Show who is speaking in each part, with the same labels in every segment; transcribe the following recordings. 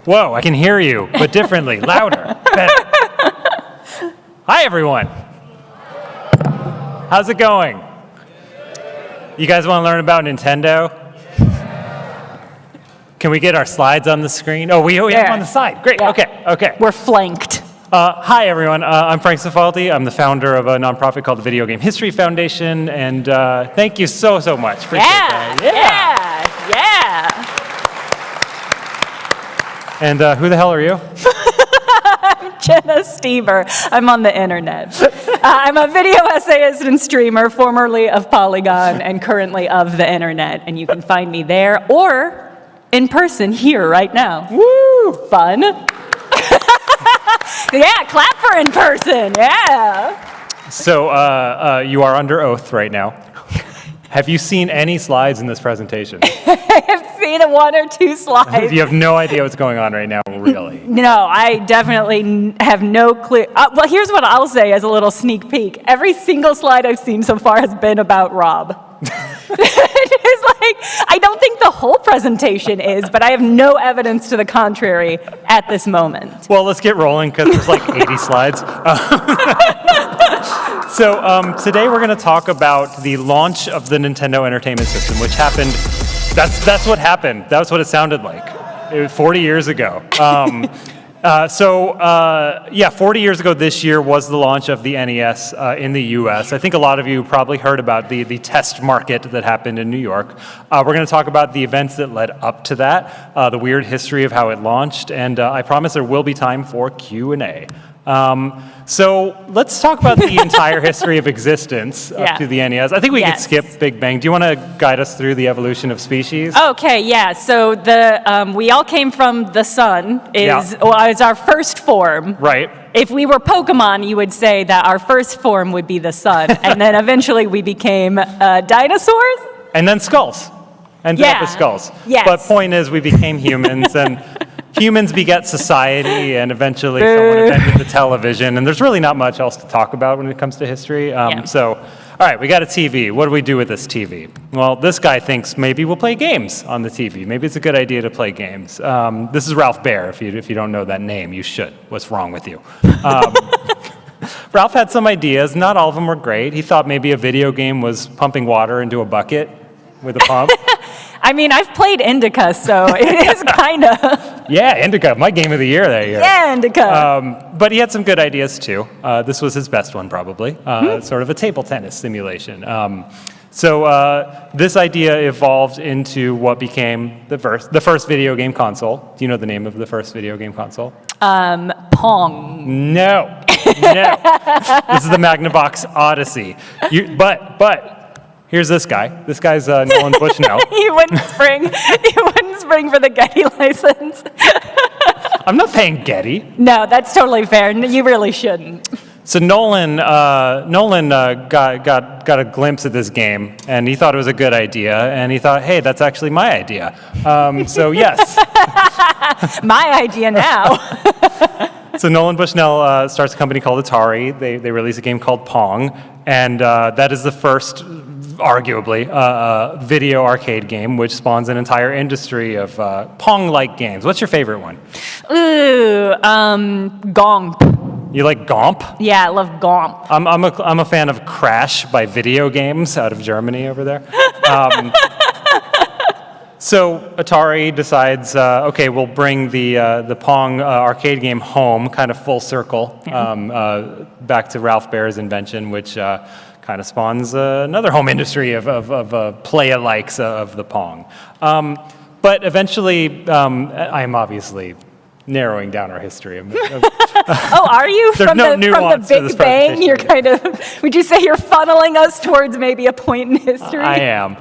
Speaker 1: Whoa, I can hear you, but differently, louder, better. Hi, everyone. How's it going? You guys want to learn about Nintendo? Can we get our slides on the screen? Oh, we have them on the side. Great. Yeah. Okay.
Speaker 2: We're flanked.
Speaker 1: Hi, everyone. I'm Frank Cifaldi. I'm the founder of a nonprofit called the Video Game History Foundation, and thank you so much. Appreciate that. And who the hell are you?
Speaker 2: I'm Jenna Stever. I'm on the internet. I'm a video essayist and streamer, formerly of Polygon and currently of the internet, and you can find me there or in person here right now. Woo! Fun. Yeah, clap for in person. Yeah.
Speaker 1: So you are under oath right now. Have you seen any slides in this presentation?
Speaker 2: I have seen one or two slides.
Speaker 1: You have no idea what's going on right now, really.
Speaker 2: No, I definitely have no clue. Well, here's what I'll say as a little sneak peek. Every single slide I've seen so far has been about Rob. It's like, I don't think the whole presentation is, but I have no evidence to the contrary at this moment.
Speaker 1: Well, let's get rolling because there's like 80 slides. So today we're going to talk about the launch of the Nintendo Entertainment System, which happened, that's what happened. That's what it sounded like. It was 40 years ago. 40 years ago this year was the launch of the NES in the US. I think a lot of you probably heard about the test market that happened in New York. We're going to talk about the events that led up to that, the weird history of how it launched, and I promise there will be time for Q&A. So let's talk about the entire history of existence up to the NES. I think we could skip Big Bang. Do you want to guide us through the evolution of species?
Speaker 2: Okay, yeah. So we all came from the sun is our first form.
Speaker 1: Right.
Speaker 2: If we were Pokemon, you would say that our first form would be the sun, and then eventually we became dinosaurs.
Speaker 1: And then skulls. Ended up with skulls.
Speaker 2: Yes.
Speaker 1: But point is, we became humans, and humans beget society, and eventually someone invented the television, and there's really not much else to talk about when it comes to history. So, all right, we got a TV. What do we do with this TV? Well, this guy thinks maybe we'll play games on the TV. Maybe it's a good idea to play games. This is Ralph Baer. If you don't know that name, you should. What's wrong with you? Ralph had some ideas. Not all of them were great. He thought maybe a video game was pumping water into a bucket with a pump.
Speaker 2: I mean, I've played Indica, so it is kind of...
Speaker 1: Yeah, Indica, my game of the year that year.
Speaker 2: Yeah, Indica.
Speaker 1: But he had some good ideas, too. This was his best one, probably. Sort of a table tennis simulation. So this idea evolved into what became the first video game console. Do you know the name of the first video game console?
Speaker 2: Pong.
Speaker 1: No. This is the Magnavox Odyssey. But here's this guy. This guy's Nolan Bushnell.
Speaker 2: He wouldn't spring for the Getty license.
Speaker 1: I'm not paying Getty.
Speaker 2: No, that's totally fair. You really shouldn't.
Speaker 1: So Nolan got a glimpse at this game, and he thought it was a good idea, and he thought, hey, that's actually my idea. So yes.
Speaker 2: My idea now.
Speaker 1: So Nolan Bushnell starts a company called Atari. They release a game called Pong, and that is the first, arguably, video arcade game, which spawns an entire industry of Pong-like games. What's your favorite one?
Speaker 2: Ooh, Gomp.
Speaker 1: You like Gomp?
Speaker 2: Yeah, I love Gomp.
Speaker 1: I'm a fan of Crash by Video Games out of Germany over there. So Atari decides, okay, we'll bring the Pong arcade game home, kind of full circle, back to Ralph Baer's invention, which kind of spawns another home industry of play-alikes of the Pong. But eventually, I'm obviously narrowing down our history.
Speaker 2: Oh, are you? From the Big Bang, you're kind of, would you say you're funneling us towards maybe a point in history?
Speaker 1: I am.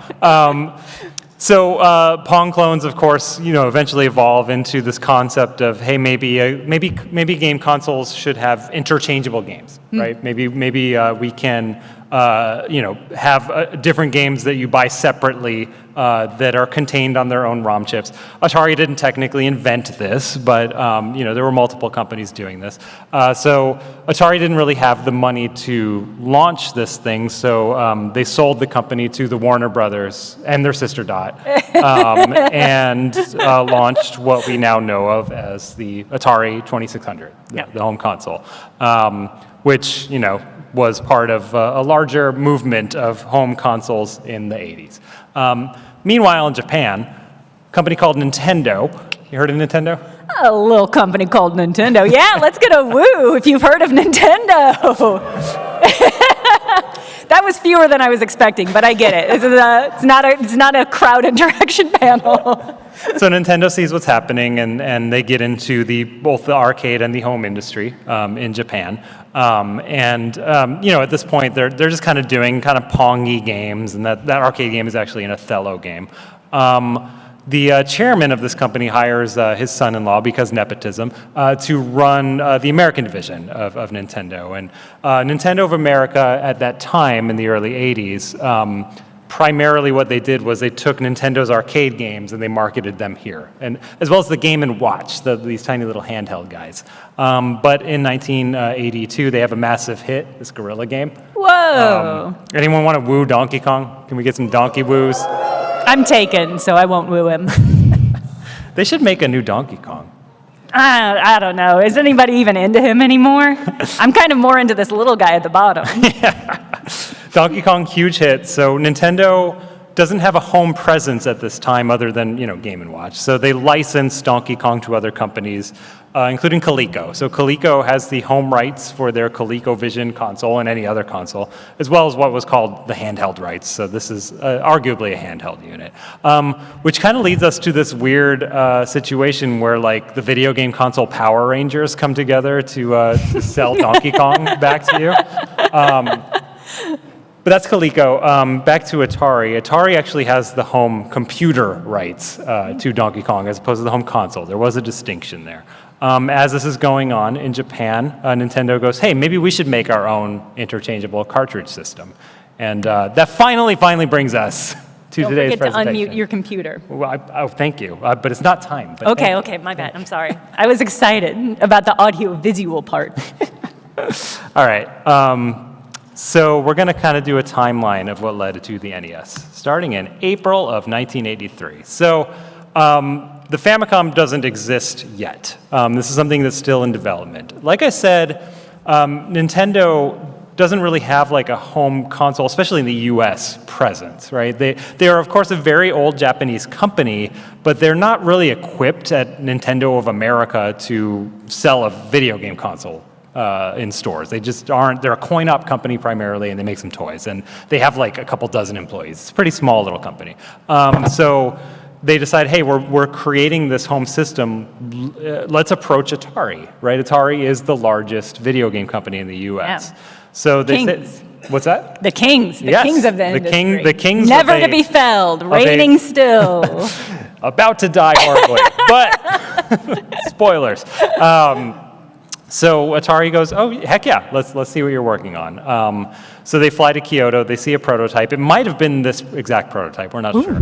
Speaker 1: So Pong clones, of course, eventually evolve into this concept of, hey, maybe game consoles should have interchangeable games, right? Maybe we can have different games that you buy separately that are contained on their own ROM chips. Atari didn't technically invent this, but there were multiple companies doing this. So Atari didn't really have the money to launch this thing, so they sold the company to the Warner Brothers and their sister Dot, and launched what we now know of as the Atari 2600, the home console, which was part of a larger movement of home consoles in the 80s. Meanwhile, in Japan, a company called Nintendo. You heard of Nintendo?
Speaker 2: A little company called Nintendo. Yeah, let's get a woo if you've heard of Nintendo. That was fewer than I was expecting, but I get it. It's not a crowd interaction panel.
Speaker 1: So Nintendo sees what's happening, and they get into both the arcade and the home industry in Japan. At this point, they're just kind of doing kind of Pong-y games, and that arcade game is actually an Othello game. The chairman of this company hires his son-in-law, because nepotism, to run the American division of Nintendo. And Nintendo of America at that time, in the early 80s, primarily what they did was they took Nintendo's arcade games and they marketed them here, and as well as the Game & Watch, these tiny little handheld guys. But in 1982, they have a massive hit, this Gorilla game.
Speaker 2: Whoa!
Speaker 1: Anyone want to woo Donkey Kong? Can we get some donkey woos?
Speaker 2: I'm taken, so I won't woo him.
Speaker 1: They should make a new Donkey Kong.
Speaker 2: I don't know. Is anybody even into him anymore? I'm kind of more into this little guy at the bottom.
Speaker 1: Yeah. Donkey Kong, huge hit. So Nintendo doesn't have a home presence at this time other than, Game & Watch. So they licensed Donkey Kong to other companies, including Coleco. So Coleco has the home rights for their ColecoVision console and any other console, as well as what was called the handheld rights. So this is arguably a handheld unit, which kind of leads us to this weird situation where, like, the video game console Power Rangers come together to sell Donkey Kong back to you. But that's Coleco. Back to Atari. Atari actually has the home computer rights to Donkey Kong as opposed to the home console. There was a distinction there. As this is going on in Japan, Nintendo goes, hey, maybe we should make our own interchangeable cartridge system. And that finally brings us to today's presentation.
Speaker 2: Don't forget to unmute your computer.
Speaker 1: Well, thank you, but it's not time. But
Speaker 2: okay, my bad. I'm sorry. I was excited about the audio-visual part.
Speaker 1: All right. So we're going to kind of do a timeline of what led to the NES, starting in April of 1983. So the Famicom doesn't exist yet. This is something that's still in development. Like I said, Nintendo doesn't really have like a home console, especially in the US, presence, right? They are, of course, a very old Japanese company, but they're not really equipped at Nintendo of America to sell a video game console in stores. They just aren't. They're a coin-op company primarily, and they make some toys. And they have like a couple dozen employees. It's a pretty small little company. So they decide, hey, we're creating this home system. Let's approach Atari, right? Atari is the largest video game company in the U.S. Yeah. So they said, what's that?
Speaker 2: The kings of the industry.
Speaker 1: The kings.
Speaker 2: Never to be felled, reigning still.
Speaker 1: About to die horribly, but spoilers. So Atari goes, oh, heck yeah, let's see what you're working on. So they fly to Kyoto, they see a prototype. It might have been this exact prototype, we're not sure.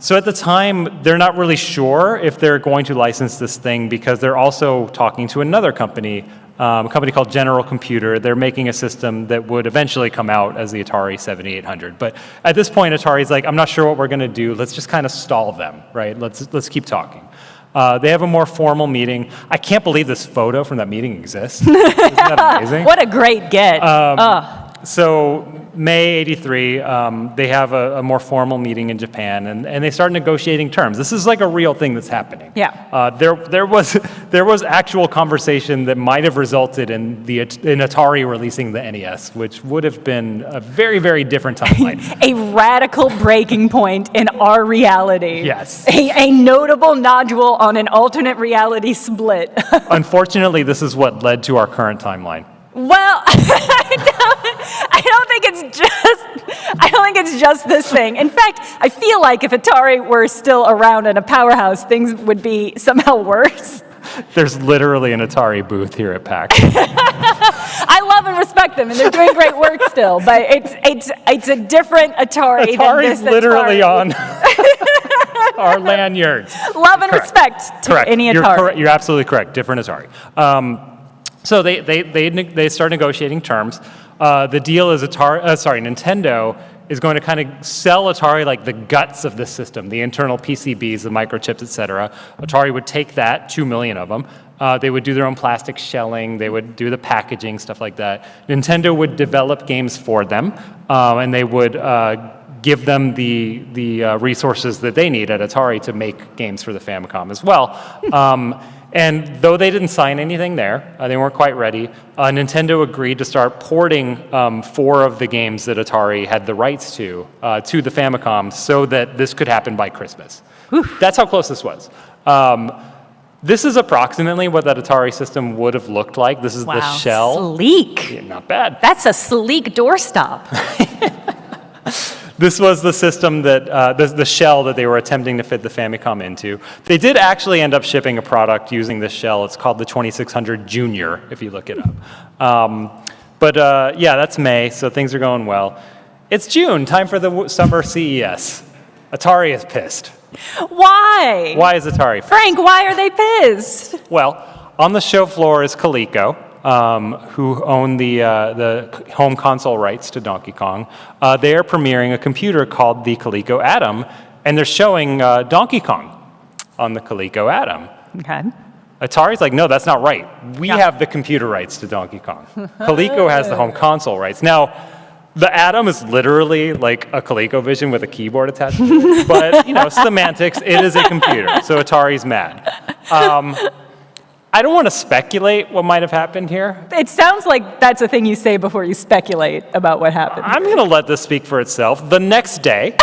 Speaker 1: So at the time, they're not really sure if they're going to license this thing because they're also talking to another company, a company called General Computer. They're making a system that would eventually come out as the Atari 7800. But at this point, Atari's like, I'm not sure what we're going to do. Let's just kind of stall them, right? Let's keep talking. They have a more formal meeting. I can't believe this photo from that meeting exists. Isn't that amazing?
Speaker 2: What a great get.
Speaker 1: So May 83, they have a more formal meeting in Japan, and they start negotiating terms. This is like a real thing that's happening.
Speaker 2: Yeah.
Speaker 1: There was actual conversation that might have resulted in Atari releasing the NES, which would have been a very, very different timeline.
Speaker 2: A radical breaking point in our reality.
Speaker 1: Yes.
Speaker 2: A notable nodule on an alternate reality split.
Speaker 1: Unfortunately, this is what led to our current timeline.
Speaker 2: Well, I don't think it's just this thing. In fact, I feel like if Atari were still around in a powerhouse, things would be somehow worse.
Speaker 1: There's literally an Atari booth here at PAX.
Speaker 2: I love and respect them, and they're doing great work still. But it's a different Atari.
Speaker 1: Atari's
Speaker 2: than this
Speaker 1: literally
Speaker 2: Atari.
Speaker 1: on our lanyards.
Speaker 2: Love and respect to
Speaker 1: Correct.
Speaker 2: any Atari.
Speaker 1: You're absolutely correct. Different Atari. So they start negotiating terms. The deal is Nintendo is going to kind of sell Atari like the guts of the system, the internal PCBs, the microchips, et cetera. Atari would take that, 2 million of them. They would do their own plastic shelling. They would do the packaging, stuff like that. Nintendo would develop games for them, and they would give them the resources that they need at Atari to make games for the Famicom as well. And though they didn't sign anything there, they weren't quite ready, Nintendo agreed to start porting 4 of the games that Atari had the rights to the Famicom so that this could happen by Christmas. That's how close this was. This is approximately what that Atari system would have looked like. This is the shell.
Speaker 2: Sleek.
Speaker 1: Yeah, not bad.
Speaker 2: That's a sleek doorstop.
Speaker 1: This was the system that, the shell that they were attempting to fit the Famicom into. They did actually end up shipping a product using this shell. It's called the 2600 Junior, if you look it up. Yeah, that's May, so things are going well. It's June, time for the summer CES. Atari is pissed.
Speaker 2: Why?
Speaker 1: Why is Atari pissed?
Speaker 2: Frank, why are they pissed?
Speaker 1: Well, on the show floor is Coleco, who own the home console rights to Donkey Kong. They are premiering a computer called the Coleco Atom, and they're showing Donkey Kong on the Coleco Atom.
Speaker 2: Okay.
Speaker 1: Atari's like, no, that's not right. We have the computer rights to Donkey Kong. Coleco has the home console rights. Now, the Atom is literally like a ColecoVision with a keyboard attached to it. But, semantics, it is a computer. So Atari's mad. I don't want to speculate what might have happened here.
Speaker 2: It sounds like that's a thing you say before you speculate about what happened.
Speaker 1: I'm going to let this speak for itself. The next day,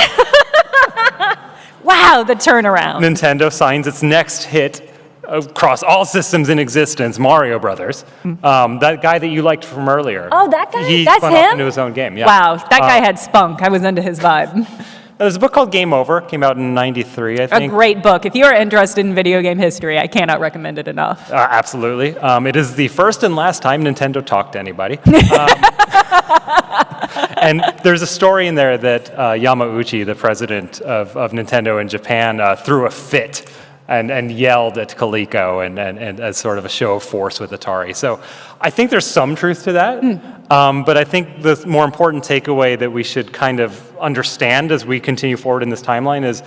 Speaker 2: wow, the turnaround.
Speaker 1: Nintendo signs its next hit across all systems in existence, Mario Brothers. That guy that you liked from earlier.
Speaker 2: Oh, that guy?
Speaker 1: He
Speaker 2: That's
Speaker 1: spun
Speaker 2: him?
Speaker 1: off into his own game. Yeah.
Speaker 2: Wow, that guy had spunk. I was into his vibe.
Speaker 1: There's a book called Game Over. Came out in '93, I
Speaker 2: A
Speaker 1: think.
Speaker 2: great book. If you're interested in video game history, I cannot recommend it enough.
Speaker 1: Absolutely. It is the first and last time Nintendo talked to anybody. And there's a story in there that Yamauchi, the president of Nintendo in Japan, threw a fit and yelled at Coleco and as sort of a show of force with Atari. So I think there's some truth to that. But I think the more important takeaway that we should kind of understand as we continue forward in this timeline is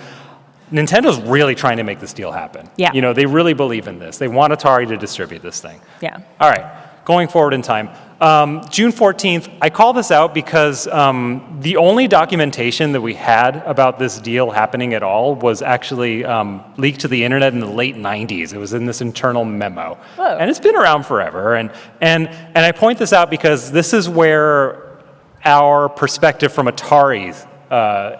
Speaker 1: Nintendo's really trying to make this deal happen.
Speaker 2: Yeah.
Speaker 1: They really believe in this. They want Atari to distribute this thing.
Speaker 2: Yeah.
Speaker 1: All right, going forward in time. June 14th, I call this out because the only documentation that we had about this deal happening at all was actually leaked to the internet in the late 90s. It was in this internal memo.
Speaker 2: Whoa.
Speaker 1: And it's been around forever. And I point this out because this is where our perspective from Atari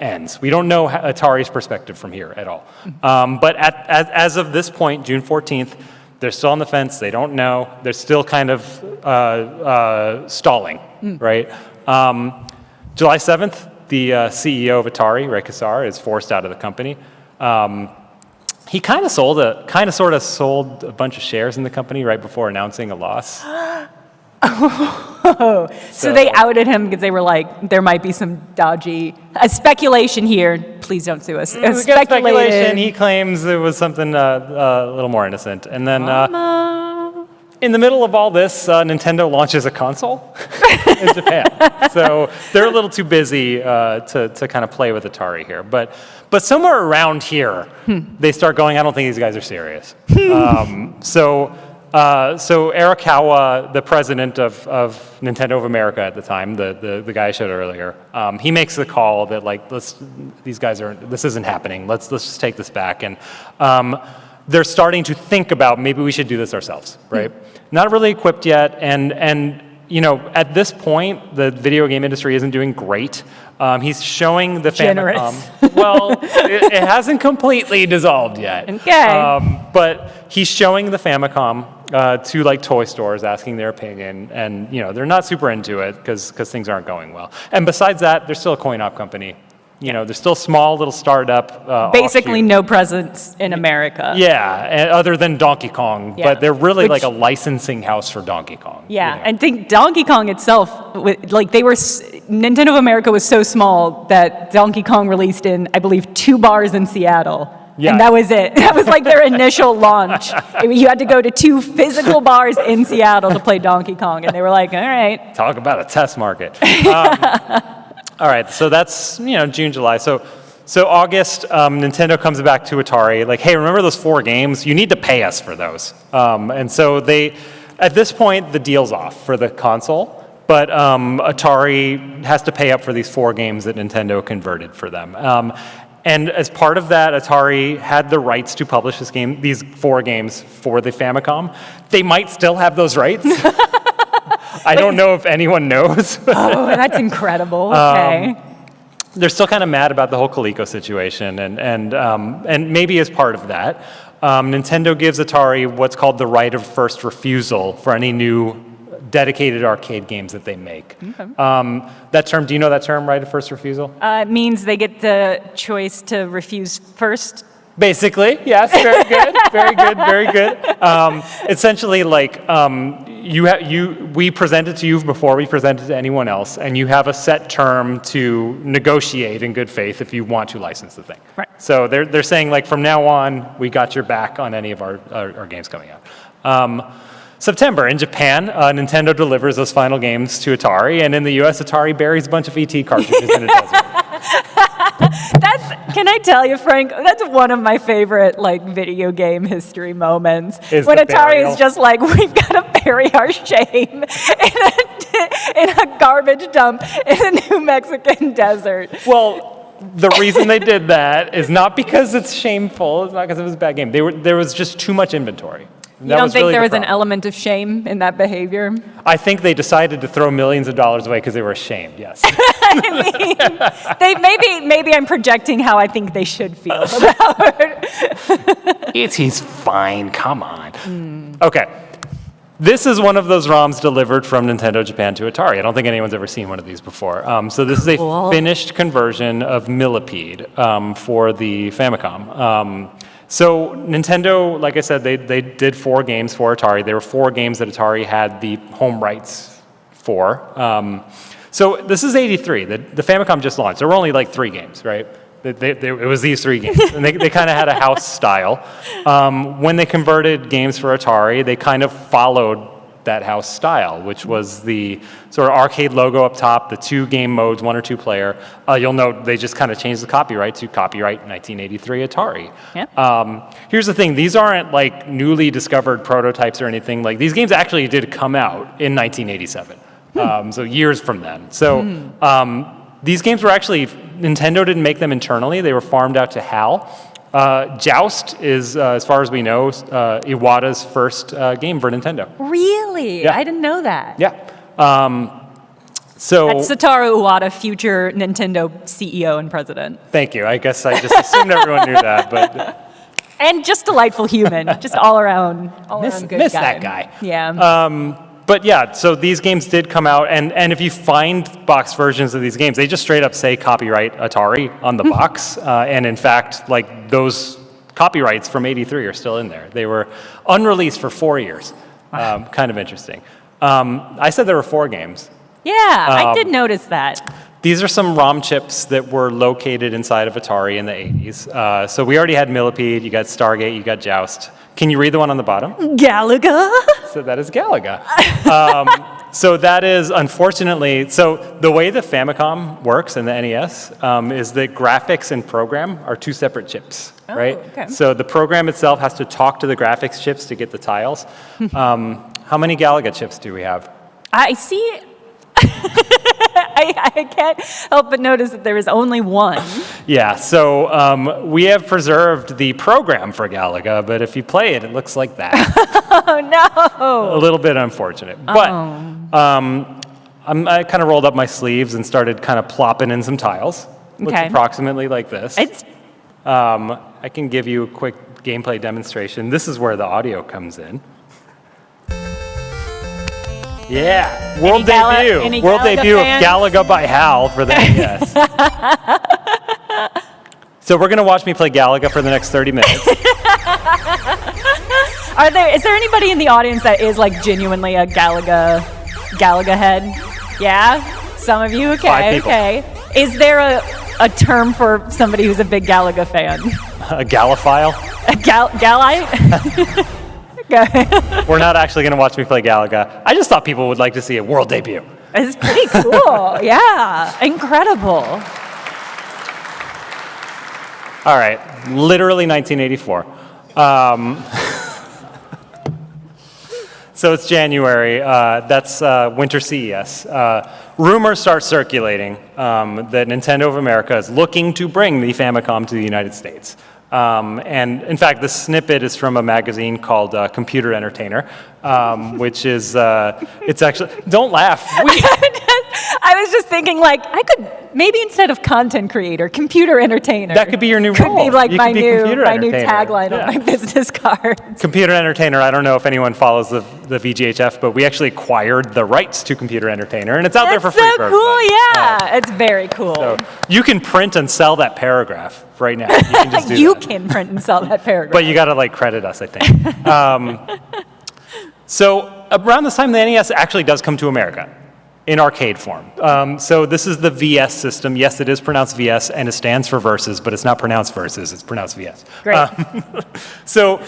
Speaker 1: ends. We don't know Atari's perspective from here at all. But as of this point, June 14th, they're still on the fence. They don't know. They're still kind of stalling, right? July 7th, the CEO of Atari, Ray Kassar, is forced out of the company. He kind of sort of sold a bunch of shares in the company right before announcing a loss.
Speaker 2: So they outed him because they were like, there might be some dodgy speculation here. Please don't sue us.
Speaker 1: Speculation. He claims it was something a little more innocent. And then in the middle of all this, Nintendo launches a console in Japan. So they're a little too busy to kind of play with Atari here. But somewhere around here, they start going, I don't think these guys are serious. So Arakawa, the president of Nintendo of America at the time, the guy I showed earlier, he makes the call that this isn't happening. Let's just take this back. And they're starting to think about maybe we should do this ourselves, right? Not really equipped yet, and at this point, the video game industry isn't doing great. He's showing the Famicom. Well, it hasn't completely dissolved yet.
Speaker 2: Okay.
Speaker 1: But he's showing the Famicom to toy stores, asking their opinion, and they're not super into it because things aren't going well. And besides that, they're still a coin-op company. They're still small, little startup.
Speaker 2: Basically
Speaker 1: offshoot.
Speaker 2: no presence in America.
Speaker 1: Yeah, and other than Donkey Kong,
Speaker 2: Yeah.
Speaker 1: but they're really like a licensing house for Donkey Kong.
Speaker 2: Yeah, I think Donkey Kong itself, Nintendo of America was so small that Donkey Kong released in, I believe, 2 bars in Seattle.
Speaker 1: Yeah.
Speaker 2: And that was it. That was like their initial launch. You had to go to 2 physical bars in Seattle to play Donkey Kong, and they were like, all right.
Speaker 1: Talk about a test market. All right, so that's, June, July. So August, Nintendo comes back to Atari, like, hey, remember those 4 games? You need to pay us for those. And so at this point, the deal's off for the console, but Atari has to pay up for these 4 games that Nintendo converted for them. And as part of that, Atari had the rights to publish these 4 games for the Famicom. They might still have those rights. I don't know if anyone knows.
Speaker 2: Oh, that's incredible. Okay.
Speaker 1: They're still kind of mad about the whole Coleco situation, and maybe as part of that, Nintendo gives Atari what's called the right of first refusal for any new dedicated arcade games that they make. Okay. That term, do you know that term, right of first refusal?
Speaker 2: It means they get the choice to refuse first.
Speaker 1: Basically, yes, very good, very good, very good. Essentially, like, we present it to you before we present it to anyone else, and you have a set term to negotiate in good faith if you want to license the thing.
Speaker 2: Right.
Speaker 1: So they're saying, like, from now on, we got your back on any of our games coming out. September, in Japan, Nintendo delivers those final games to Atari, and in the US, Atari buries a bunch of ET cartridges in a desert.
Speaker 2: Can I tell you, Frank, that's one of my favorite, video game history moments. When
Speaker 1: the
Speaker 2: Atari
Speaker 1: burial.
Speaker 2: is just like, we've got to bury our shame in a garbage dump in the New Mexican desert.
Speaker 1: Well, the reason they did that is not because it's shameful, it's not because it was a bad game. There was just too much inventory.
Speaker 2: You don't think there was an element of shame in that behavior?
Speaker 1: I think they decided to throw millions of dollars away because they were ashamed, yes.
Speaker 2: Maybe I'm projecting how I think they should feel about it.
Speaker 1: He's fine, come on. Okay, this is one of those ROMs delivered from Nintendo Japan to Atari. I don't think anyone's ever seen one of these before. So this is a finished conversion of Millipede for the Famicom. So Nintendo, like I said, they did 4 games for Atari. There were 4 games that Atari had the home rights for. So this is 83. The Famicom just launched. There were only like 3 games, right? It was these 3 games. And they kind of had a house style. When they converted games for Atari, they kind of followed that house style, which was the sort of arcade logo up top, the 2 game modes, 1 or 2 player. You'll note they just kind of changed the copyright to copyright 1983 Atari.
Speaker 2: Yeah.
Speaker 1: Here's the thing, these aren't like newly discovered prototypes or anything. Like these games actually did come out in 1987, so years from then. So these games were actually, Nintendo didn't make them internally, they were farmed out to HAL. Joust is, as far as we know, Iwata's first game for Nintendo.
Speaker 2: Really?
Speaker 1: Yeah.
Speaker 2: I didn't know that.
Speaker 1: Yeah.
Speaker 2: That's Satoru Iwata, future Nintendo CEO and president.
Speaker 1: Thank you. I guess I just assumed everyone knew that, but
Speaker 2: And just delightful human, just all around good guy.
Speaker 1: miss that guy.
Speaker 2: Yeah.
Speaker 1: But yeah, so these games did come out, and if you find box versions of these games, they just straight up say copyright Atari on the box, and in fact, like those copyrights from '83 are still in there. They were unreleased for 4 years. Kind of interesting. I said there were 4 games.
Speaker 2: Yeah, I did notice that.
Speaker 1: These are some ROM chips that were located inside of Atari in the 80s. So we already had Millipede, you got Stargate, you got Joust. Can you read the one on the bottom?
Speaker 2: Galaga.
Speaker 1: So that is Galaga. So that is, unfortunately, so the way the Famicom works and the NES is that graphics and program are 2 separate chips, right?
Speaker 2: Okay.
Speaker 1: So the program itself has to talk to the graphics chips to get the tiles. How many Galaga chips do we have?
Speaker 2: I see. I can't help but notice that there is only 1.
Speaker 1: Yeah, so we have preserved the program for Galaga, but if you play it, it looks like that.
Speaker 2: Oh, no.
Speaker 1: A little bit unfortunate. But I kind of rolled up my sleeves and started kind of plopping in some tiles. Looks
Speaker 2: Okay.
Speaker 1: approximately like this.
Speaker 2: It's
Speaker 1: I can give you a quick gameplay demonstration. This is where the audio comes in. Yeah, world
Speaker 2: any
Speaker 1: debut
Speaker 2: Galaga
Speaker 1: of
Speaker 2: fans?
Speaker 1: Galaga by HAL for the NES. So we're going to watch me play Galaga for the next 30 minutes.
Speaker 2: Is there anybody in the audience that is like genuinely a Galaga head? Yeah? Some of you? Okay,
Speaker 1: 5 people.
Speaker 2: okay. Is there a term for somebody who's a big Galaga fan?
Speaker 1: A Galaphile?
Speaker 2: A Galite? Okay.
Speaker 1: We're not actually going to watch me play Galaga. I just thought people would like to see a world debut.
Speaker 2: It's pretty cool. Yeah. Incredible.
Speaker 1: All right. Literally 1984. So it's January. That's Winter CES. Rumors start circulating that Nintendo of America is looking to bring the Famicom to the United States. And in fact, the snippet is from a magazine called Computer Entertainer, which is, it's actually, don't laugh.
Speaker 2: I was just thinking, like, I could, maybe instead of content creator, computer entertainer.
Speaker 1: That could be your new
Speaker 2: could
Speaker 1: role.
Speaker 2: Could be like my new
Speaker 1: entertainer.
Speaker 2: tagline on my business card.
Speaker 1: Computer Entertainer, I don't know if anyone follows the VGHF, but we actually acquired the rights to Computer Entertainer, and it's out there for free for everybody.
Speaker 2: That's so cool, yeah. It's very cool.
Speaker 1: So you can print and sell that paragraph right now. You can just do
Speaker 2: You
Speaker 1: that.
Speaker 2: can print and sell that paragraph.
Speaker 1: But you got to, like, credit us, I think. So around this time, the NES actually does come to America in arcade form. So this is the VS system. Yes, it is pronounced VS, and it stands for Versus, but it's not pronounced Versus, it's pronounced VS.
Speaker 2: Great.
Speaker 1: So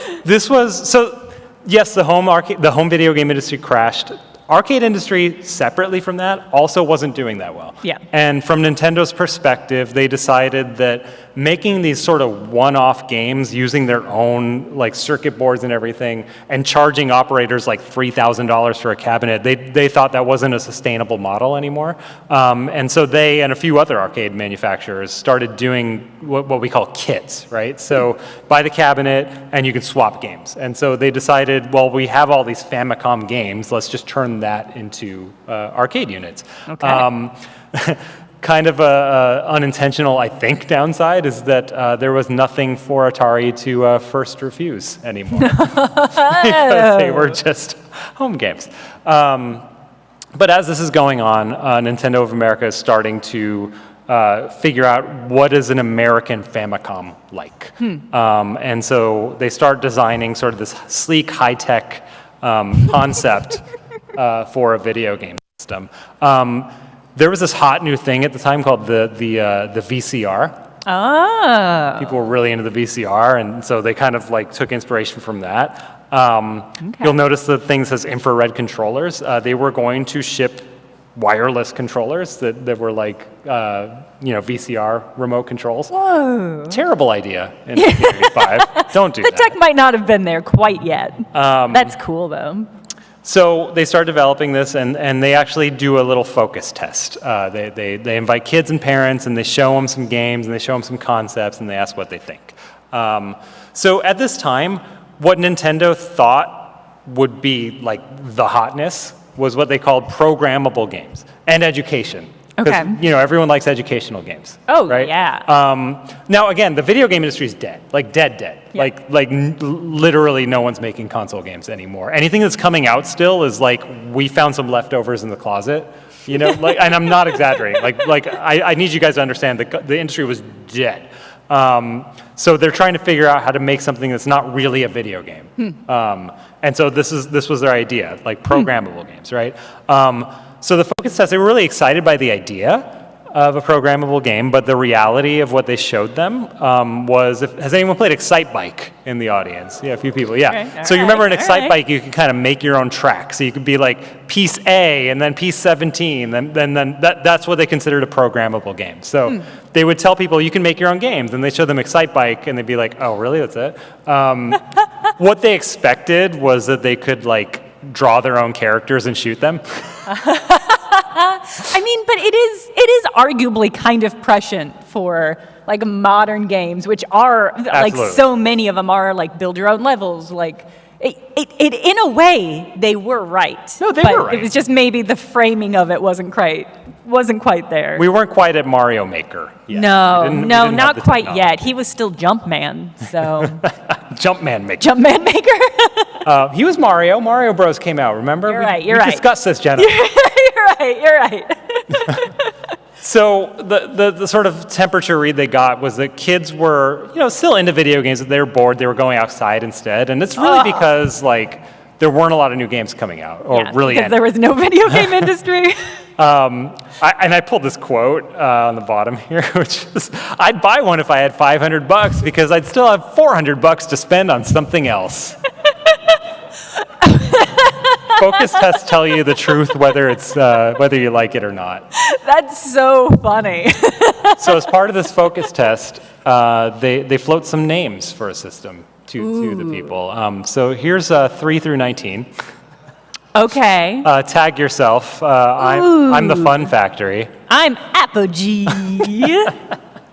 Speaker 1: yes, the home video game industry crashed. Arcade industry, separately from that, also wasn't doing that well.
Speaker 2: Yeah.
Speaker 1: And from Nintendo's perspective, they decided that making these sort of one-off games using their own like circuit boards and everything and charging operators like $3,000 for a cabinet, they thought that wasn't a sustainable model anymore. And so they and a few other arcade manufacturers started doing what we call kits, right? So buy the cabinet and you can swap games. And so they decided, well, we have all these Famicom games, let's just turn that into arcade units.
Speaker 2: Okay.
Speaker 1: Kind of a unintentional, I think, downside is that there was nothing for Atari to first refuse anymore because they were just home games. But as this is going on, Nintendo of America is starting to figure out what is an American Famicom like. And so they start designing sort of this sleek, high-tech concept for a video game system. There was this hot new thing at the time called the VCR.
Speaker 2: Oh.
Speaker 1: People were really into the VCR, and so they kind of like took inspiration from that.
Speaker 2: Okay.
Speaker 1: You'll notice the thing says infrared controllers. They were going to ship wireless controllers that were like VCR remote controls.
Speaker 2: Whoa.
Speaker 1: Terrible idea in 1985. Don't do
Speaker 2: The
Speaker 1: that.
Speaker 2: tech might not have been there quite yet. That's cool, though.
Speaker 1: So they start developing this, and they actually do a little focus test. They invite kids and parents, and they show them some games, and they show them some concepts, and they ask what they think. So at this time, what Nintendo thought would be like the hotness was what they called programmable games and education.
Speaker 2: Okay.
Speaker 1: Everyone likes educational games.
Speaker 2: Oh,
Speaker 1: right?
Speaker 2: yeah.
Speaker 1: Now, again, the video game industry is dead. Like, dead.
Speaker 2: Yeah.
Speaker 1: Literally no one's making console games anymore. Anything that's coming out still is like, we found some leftovers in the closet, and I'm not exaggerating. I need you guys to understand that the industry was dead. So they're trying to figure out how to make something that's not really a video game. And so this was their idea, like programmable games, right? So the focus test, they were really excited by the idea of a programmable game, but the reality of what they showed them was, has anyone played Excite Bike in the audience? Yeah, a few people, yeah.
Speaker 2: Okay,
Speaker 1: so you remember in Excite
Speaker 2: right.
Speaker 1: Bike, you could kind of make your own track. So you could be like piece A and then piece 17, then that's what they considered a programmable game. So they would tell people, you can make your own games, and they show them Excite Bike, and they'd be like, oh, really, that's it? What they expected was that they could like draw their own characters and shoot them.
Speaker 2: I mean, but it is arguably kind of prescient for like modern games, which are like
Speaker 1: Absolutely.
Speaker 2: so many of them are like build your own levels. Like it in a way they were right.
Speaker 1: No, they
Speaker 2: but
Speaker 1: were right.
Speaker 2: It was just maybe the framing of it wasn't quite there.
Speaker 1: We weren't quite at Mario Maker yet.
Speaker 2: No,
Speaker 1: We didn't
Speaker 2: not
Speaker 1: have the
Speaker 2: quite
Speaker 1: technology.
Speaker 2: yet. He was still Jumpman, so
Speaker 1: Jumpman Maker.
Speaker 2: Jumpman Maker.
Speaker 1: He was Mario. Mario Bros. Came out, remember?
Speaker 2: You're right,
Speaker 1: We discussed this, Jenna.
Speaker 2: You're right.
Speaker 1: So the sort of temperature read they got was that kids were, still into video games, that they were bored, they were going outside instead. And it's really because, like, there weren't a lot of new games coming out, or really
Speaker 2: because there was no video game industry.
Speaker 1: I pulled this quote on the bottom here, which is, I'd buy one if I had $500 because I'd still have $400 to spend on something else. Focus tests tell you the truth, whether you like it or not.
Speaker 2: That's so funny.
Speaker 1: So as part of this focus test, they float some names for a system to the people. So here's 3 through 19.
Speaker 2: Okay.
Speaker 1: Tag yourself. I'm the Fun Factory.
Speaker 2: I'm Apogee.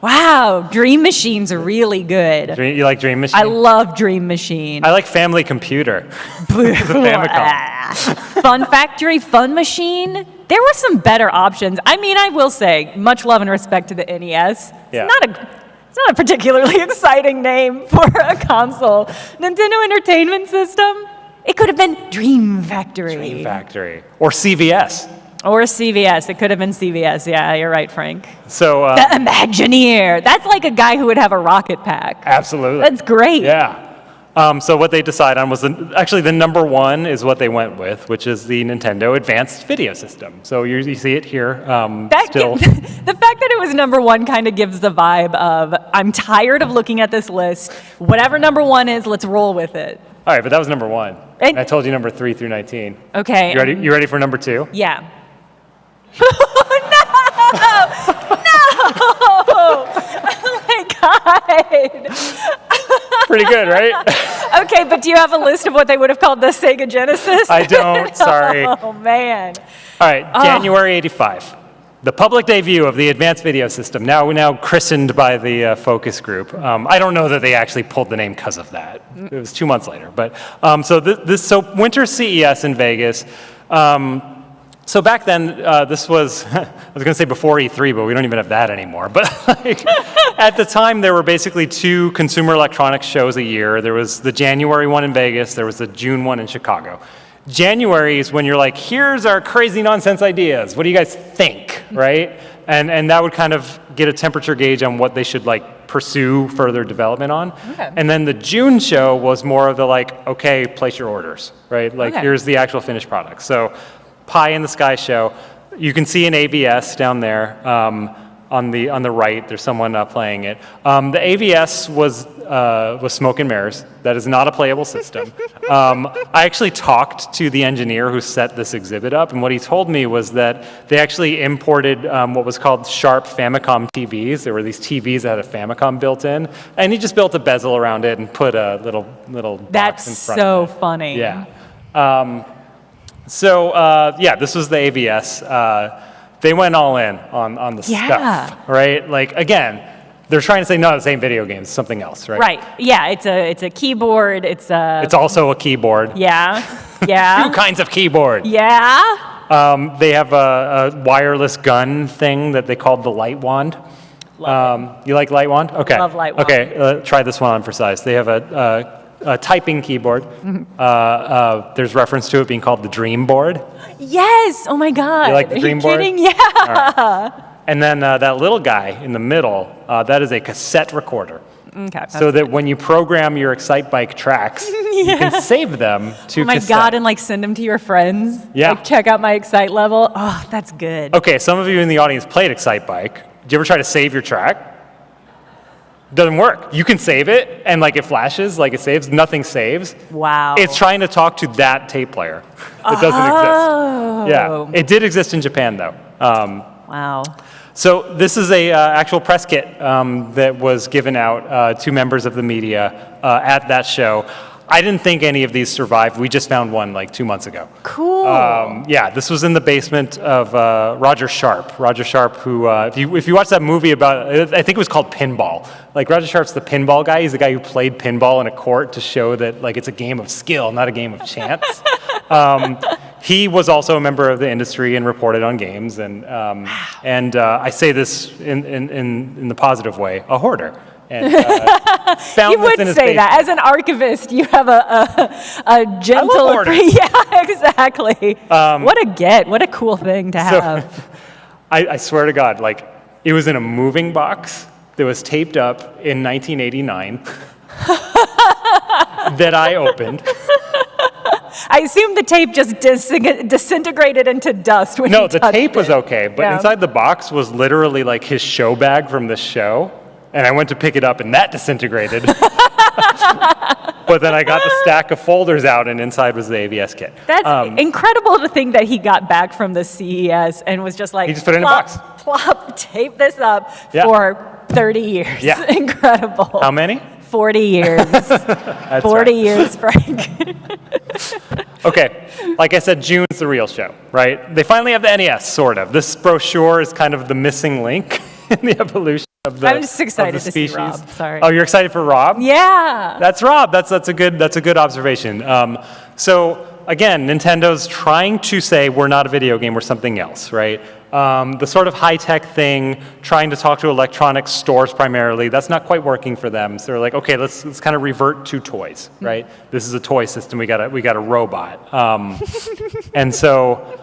Speaker 2: Wow, Dream Machine's really good.
Speaker 1: You like Dream Machine?
Speaker 2: I love Dream Machine.
Speaker 1: I like Family Computer. The Famicom.
Speaker 2: Fun Factory, Fun Machine. There were some better options. I mean, I will say, much love and respect to the NES.
Speaker 1: Yeah.
Speaker 2: It's not a particularly exciting name for a console. Nintendo Entertainment System. It could have been Dream Factory.
Speaker 1: Dream Factory. Or CVS.
Speaker 2: Or CVS. It could have been CVS. Yeah, you're right, Frank.
Speaker 1: So
Speaker 2: the Imagineer. That's like a guy who would have a rocket pack.
Speaker 1: Absolutely.
Speaker 2: That's great.
Speaker 1: Yeah. So what they decided on was actually the number one is what they went with, which is the Nintendo Advanced Video System. So you see it here. Still.
Speaker 2: The fact that it was number one kind of gives the vibe of, I'm tired of looking at this list. Whatever number one is, let's roll with it.
Speaker 1: All right, but that was number one. And I told you number 3 through 19.
Speaker 2: Okay.
Speaker 1: You ready for number 2?
Speaker 2: Yeah. No! Oh my God.
Speaker 1: Pretty good, right?
Speaker 2: Okay, but do you have a list of what they would have called the Sega Genesis?
Speaker 1: I don't, sorry.
Speaker 2: Oh, man.
Speaker 1: All right, January 85. The public debut of the Advanced Video System, now christened by the focus group. I don't know that they actually pulled the name because of that. It was 2 months later. But so Winter CES in Vegas. So back then, this was, I was going to say before E3, but we don't even have that anymore. But like, at the time, there were basically 2 consumer electronics shows a year. There was the January one in Vegas. There was the June one in Chicago. January is when you're like, here's our crazy nonsense ideas. What do you guys think, right? And that would kind of get a temperature gauge on what they should like pursue further development on.
Speaker 2: Okay.
Speaker 1: And then the June show was more of the like, okay, place your orders, right? Like here's the actual finished product. So Pie in the Sky show, you can see an AVS down there on the right. There's someone playing it. The AVS was smoke and mirrors. That is not a playable system. I actually talked to the engineer who set this exhibit up, and what he told me was that they actually imported what was called Sharp Famicom TVs. There were these TVs that had a Famicom built in, and he just built a bezel around it and put a little box in front of it.
Speaker 2: That's so funny.
Speaker 1: Yeah. This was the AVS. They went all in on the stuff, right? Like, again, they're trying to say, no, this ain't video games, it's something else, right?
Speaker 2: Right, yeah, it's a keyboard, it's
Speaker 1: also a keyboard.
Speaker 2: Yeah, yeah.
Speaker 1: 2 kinds of keyboard.
Speaker 2: Yeah.
Speaker 1: They have a wireless gun thing that they called the Light Wand. You like Light Wand? Okay.
Speaker 2: Love Light Wand.
Speaker 1: Okay, try this one on for size. They have a typing keyboard. There's reference to it being called the Dream Board.
Speaker 2: Yes. Oh my God.
Speaker 1: You like the Dream Board?
Speaker 2: Are you kidding? Yeah.
Speaker 1: Right. And then that little guy in the middle, that is a cassette recorder.
Speaker 2: Okay.
Speaker 1: So that when you program your Excitebike tracks, you can save them to
Speaker 2: Oh my
Speaker 1: cassette.
Speaker 2: God, and like send them to your friends.
Speaker 1: Yeah.
Speaker 2: Like check out my Excite level. Oh, that's good.
Speaker 1: Okay, some of you in the audience played Excitebike. Did you ever try to save your track? Doesn't work. You can save it, and like it flashes, like it saves. Nothing saves.
Speaker 2: Wow.
Speaker 1: It's trying to talk to that tape player. It doesn't exist. Yeah, it did exist in Japan though.
Speaker 2: Wow.
Speaker 1: So this is a actual press kit that was given out to members of the media at that show. I didn't think any of these survived. We just found one like 2 months ago.
Speaker 2: Cool.
Speaker 1: Yeah, this was in the basement of Roger Sharp. Roger Sharp, who, if you watch that movie about, I think it was called Pinball. Like Roger Sharp's the pinball guy. He's the guy who played pinball in a court to show that like it's a game of skill, not a game of chance. He was also a member of the industry and reported on games. And I say this in the positive way, a hoarder. And, found
Speaker 2: You would
Speaker 1: this in his
Speaker 2: say that.
Speaker 1: basement.
Speaker 2: As an archivist, you have a gentle...
Speaker 1: hoarders.
Speaker 2: Yeah, exactly. What a get. What a cool thing to have.
Speaker 1: I swear to God, like, it was in a moving box that was taped up in 1989 that I opened.
Speaker 2: I assume the tape just disintegrated into dust when
Speaker 1: No,
Speaker 2: you
Speaker 1: the
Speaker 2: touched
Speaker 1: tape was
Speaker 2: it.
Speaker 1: okay, but
Speaker 2: Yeah.
Speaker 1: inside the box was literally like his show bag from the show, and I went to pick it up, and that disintegrated. But then I got the stack of folders out, and inside was the AVS kit.
Speaker 2: That's incredible to think that he got back from the CES and was just like,
Speaker 1: He just put it in a
Speaker 2: plop,
Speaker 1: box.
Speaker 2: plop, tape this up
Speaker 1: Yeah.
Speaker 2: for 30 years.
Speaker 1: Yeah.
Speaker 2: Incredible.
Speaker 1: How many?
Speaker 2: 40 years.
Speaker 1: That's
Speaker 2: 40
Speaker 1: right.
Speaker 2: years, Frank.
Speaker 1: Okay, like I said, June's the real show, right? They finally have the NES, sort of. This brochure is kind of the missing link in the evolution of the
Speaker 2: I'm just excited
Speaker 1: of the
Speaker 2: to see
Speaker 1: species.
Speaker 2: Rob, sorry.
Speaker 1: Oh, you're excited for Rob?
Speaker 2: Yeah.
Speaker 1: That's Rob. That's a good observation. So again, Nintendo's trying to say we're not a video game, we're something else, right? The sort of high-tech thing, trying to talk to electronics stores primarily, that's not quite working for them. So they're like, okay, let's kind of revert to toys, right? This is a toy system. We got a robot, and so.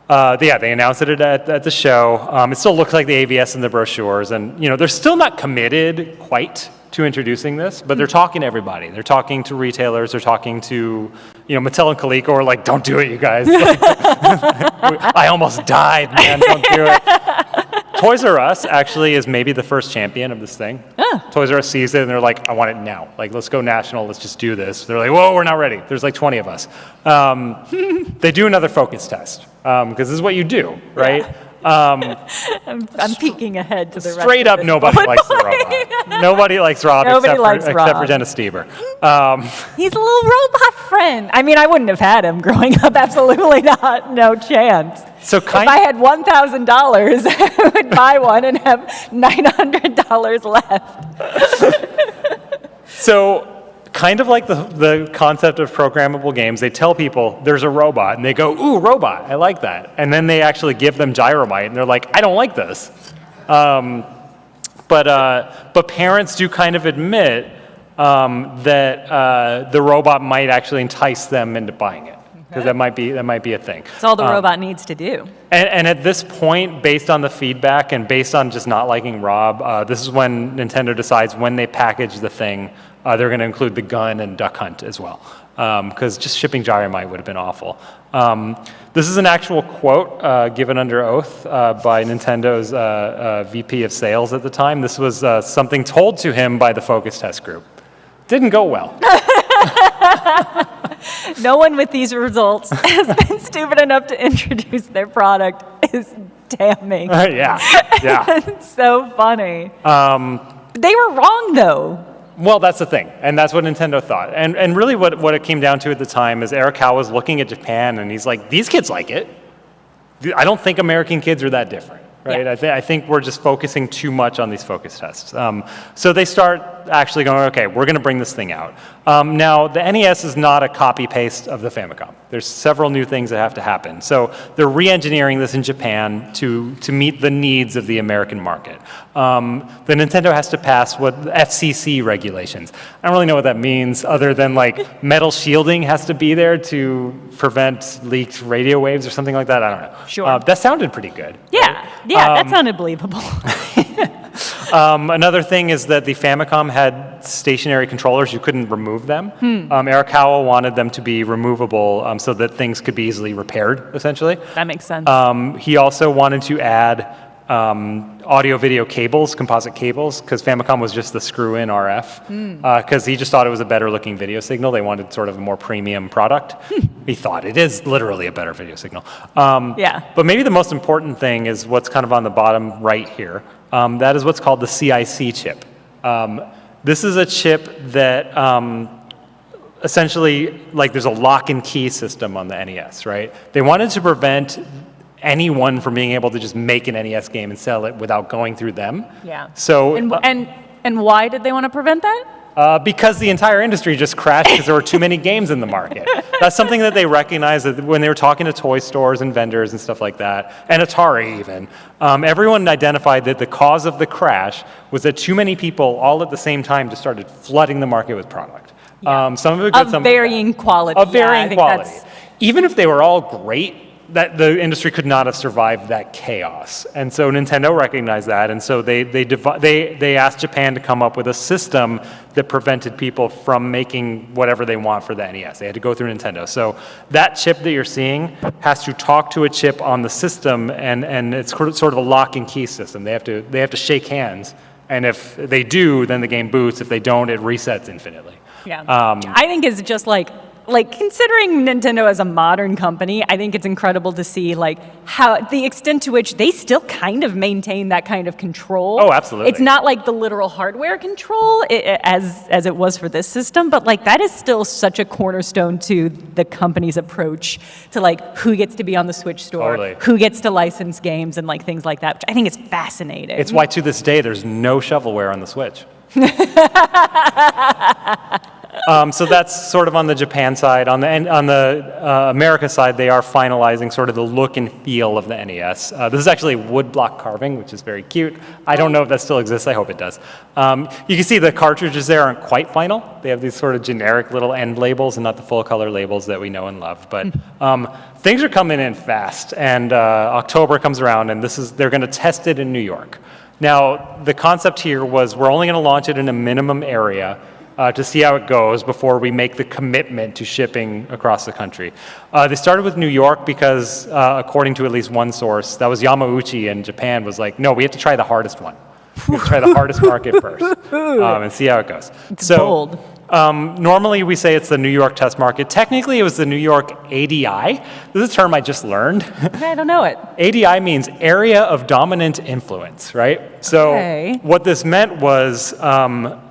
Speaker 1: Yeah, they announced it at the show. It still looks like the AVS in the brochures, and they're still not committed quite to introducing this, but they're talking to everybody. They're talking to retailers. They're talking to Mattel and Coleco are like, don't do it, you guys. Like, I almost died, man. Don't do it. Toys R Us actually is maybe the first champion of this thing. Toys R Us sees it and they're like, I want it now. Like, let's go national. Let's just do this. They're like, whoa, we're not ready. There's like 20 of us. They do another focus test because this is what you do, right?
Speaker 2: I'm peeking ahead to the rest
Speaker 1: Straight
Speaker 2: of
Speaker 1: up,
Speaker 2: this
Speaker 1: nobody
Speaker 2: bullet
Speaker 1: likes the
Speaker 2: point.
Speaker 1: robot. Nobody likes Rob
Speaker 2: Nobody
Speaker 1: except
Speaker 2: likes
Speaker 1: for
Speaker 2: Rob.
Speaker 1: Jenna Steber.
Speaker 2: He's a little robot friend. I mean, I wouldn't have had him growing up. Absolutely not. No chance.
Speaker 1: So
Speaker 2: If I had $1,000, I would buy one and have $900 left.
Speaker 1: So kind of like the concept of programmable games, they tell people there's a robot, and they go, ooh, robot, I like that. And then they actually give them Gyromite, and they're like, I don't like this. But parents do kind of admit that the robot might actually entice them into buying it, because that might be a thing.
Speaker 2: That's all the robot needs to do.
Speaker 1: And at this point, based on the feedback and based on just not liking Rob, this is when Nintendo decides when they package the thing, they're going to include the gun and Duck Hunt as well, because just shipping Gyromite would have been awful. This is an actual quote given under oath by Nintendo's VP of sales at the time. This was something told to him by the focus test group. Didn't go well.
Speaker 2: No one with these results has been stupid enough to introduce their product is damning.
Speaker 1: Yeah.
Speaker 2: It's so funny. They were wrong, though.
Speaker 1: Well, that's the thing, and that's what Nintendo thought. And really what it came down to at the time is Eric Howe was looking at Japan, and he's like, these kids like it. I don't think American kids are that different, right?
Speaker 2: Yeah.
Speaker 1: I think we're just focusing too much on these focus tests. So they start actually going, okay, we're going to bring this thing out. Now, the NES is not a copy-paste of the Famicom. There's several new things that have to happen. So they're re-engineering this in Japan to meet the needs of the American market. The Nintendo has to pass what FCC regulations. I don't really know what that means other than like metal shielding has to be there to prevent leaked radio waves or something like that. I don't know.
Speaker 2: Sure.
Speaker 1: That sounded pretty good.
Speaker 2: Yeah, that sounded believable.
Speaker 1: Another thing is that the Famicom had stationary controllers. You couldn't remove them. Eric Howell wanted them to be removable so that things could be easily repaired, essentially.
Speaker 2: That makes sense.
Speaker 1: He also wanted to add audio-video cables, composite cables, because Famicom was just the screw-in RF, because he just thought it was a better-looking video signal. They wanted sort of a more premium product. He thought it is literally a better video signal. But maybe the most important thing is what's kind of on the bottom right here. That is what's called the CIC chip. This is a chip that essentially, like, there's a lock and key system on the NES, right? They wanted to prevent anyone from being able to just make an NES game and sell it without going through them.
Speaker 2: Yeah.
Speaker 1: So
Speaker 2: And why did they want to prevent that?
Speaker 1: because the entire industry just crashed because there were too many games in the market. That's something that they recognized that when they were talking to toy stores and vendors and stuff like that, and Atari even, everyone identified that the cause of the crash was that too many people all at the same time just started flooding the market with product. Some of it good, some
Speaker 2: Of varying quality.
Speaker 1: of varying
Speaker 2: I think
Speaker 1: quality.
Speaker 2: that's-
Speaker 1: Even if they were all great, that the industry could not have survived that chaos. And so Nintendo recognized that, and so they asked Japan to come up with a system that prevented people from making whatever they want for the NES. They had to go through Nintendo. So that chip that you're seeing has to talk to a chip on the system, and it's sort of a lock and key system. They have to shake hands, and if they do, then the game boots. If they don't, it resets infinitely.
Speaker 2: Yeah, I think it's just like considering Nintendo as a modern company, I think it's incredible to see like how the extent to which they still kind of maintain that kind of control.
Speaker 1: Oh, absolutely.
Speaker 2: It's not like the literal hardware control as it was for this system, but like that is still such a cornerstone to the company's approach to like who gets to be on the Switch store,
Speaker 1: Totally.
Speaker 2: who gets to license games and like things like that, which I think is fascinating.
Speaker 1: It's why to this day there's no shovelware on the Switch. So that's sort of on the Japan side. On the America side, they are finalizing sort of the look and feel of the NES. This is actually woodblock carving, which is very cute. I don't know if that still exists. I hope it does. You can see the cartridges there aren't quite final. They have these sort of generic little end labels and not the full color labels that we know and love. But things are coming in fast, and October comes around, and they're going to test it in New York. Now, the concept here was we're only going to launch it in a minimum area to see how it goes before we make the commitment to shipping across the country. They started with New York because, according to at least one source, that was Yamauchi in Japan was like, no, we have to try the hardest one. We have to try the hardest market first and see how it goes.
Speaker 2: It's bold.
Speaker 1: Normally we say it's the New York test market. Technically it was the New York ADI. This is a term I just learned.
Speaker 2: I don't know it.
Speaker 1: ADI means area of dominant influence, right? So what this meant was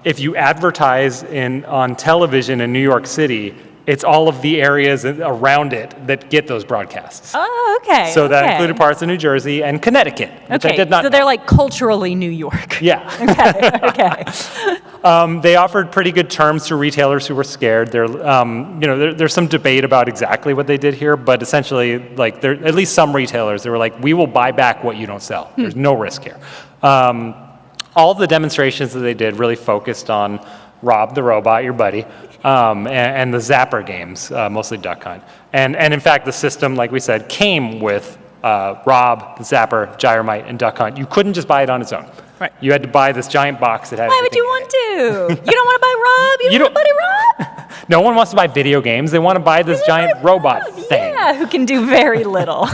Speaker 1: if you advertise on television in New York City, it's all of the areas around it that get those broadcasts.
Speaker 2: Oh, okay.
Speaker 1: So that included parts of New Jersey and Connecticut, which I did not know.
Speaker 2: They're like culturally New York.
Speaker 1: Yeah.
Speaker 2: Okay.
Speaker 1: They offered pretty good terms to retailers who were scared. There's some debate about exactly what they did here, but essentially, like, at least some retailers, they were like, we will buy back what you don't sell. There's no risk here. All the demonstrations that they did really focused on Rob the Robot, your buddy, and the Zapper games, mostly Duck Hunt. And in fact, the system, like we said, came with Rob, the Zapper, Gyromite, and Duck Hunt. You couldn't just buy it on its own.
Speaker 2: Right.
Speaker 1: You had to buy this giant box that had
Speaker 2: Why would you want to? You don't want to buy Rob? You don't want to buy Rob?
Speaker 1: No one wants to buy video games. They want to buy this giant robot thing.
Speaker 2: Yeah, who can do very little.